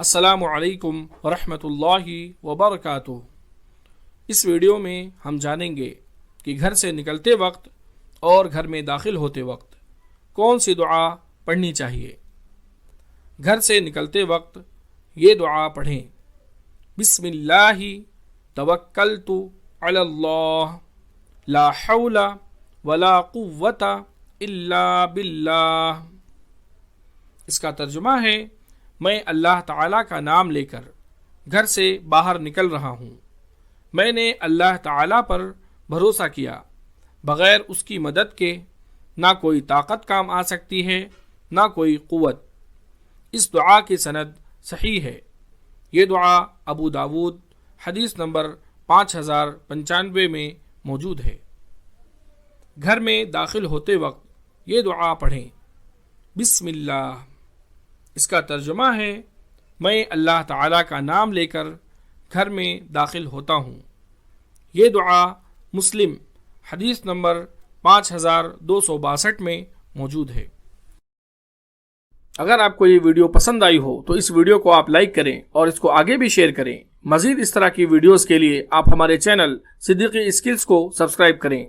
السلام علیکم ورحمۃ اللہ وبرکاتہ۔ اس ویڈیو میں ہم جانیں گے کہ گھر سے نکلتے وقت اور گھر میں داخل ہوتے وقت کون سی دعا پڑھنی چاہیے۔ گھر سے نکلتے وقت یہ دعا پڑھیں: بسم اللہ توکلت علی اللہ لا حول ولا قوت الا باللہ۔ اس کا ترجمہ ہے: میں اللہ تعالیٰ کا نام لے کر گھر سے باہر نکل رہا ہوں۔ میں نے اللہ تعالیٰ پر بھروسہ کیا، بغیر اس کی مدد کے نہ کوئی طاقت کام آ سکتی ہے نہ کوئی قوت۔ اس دعا کی سند صحیح ہے۔ یہ دعا ابو داود حدیث نمبر 5095 میں موجود ہے۔ گھر میں داخل ہوتے وقت یہ دعا پڑھیں: بسم اللہ۔ اس کا ترجمہ ہے: میں اللہ تعالیٰ کا نام لے کر گھر میں داخل ہوتا ہوں۔ یہ دعا مسلم حدیث نمبر 5262 میں موجود ہے۔ اگر آپ کو یہ ویڈیو پسند آئی ہو تو اس ویڈیو کو آپ لائک کریں اور اس کو آگے بھی شیئر کریں۔ مزید اس طرح کی ویڈیوز کے لیے آپ ہمارے چینل صدیقی اسکلز کو سبسکرائب کریں۔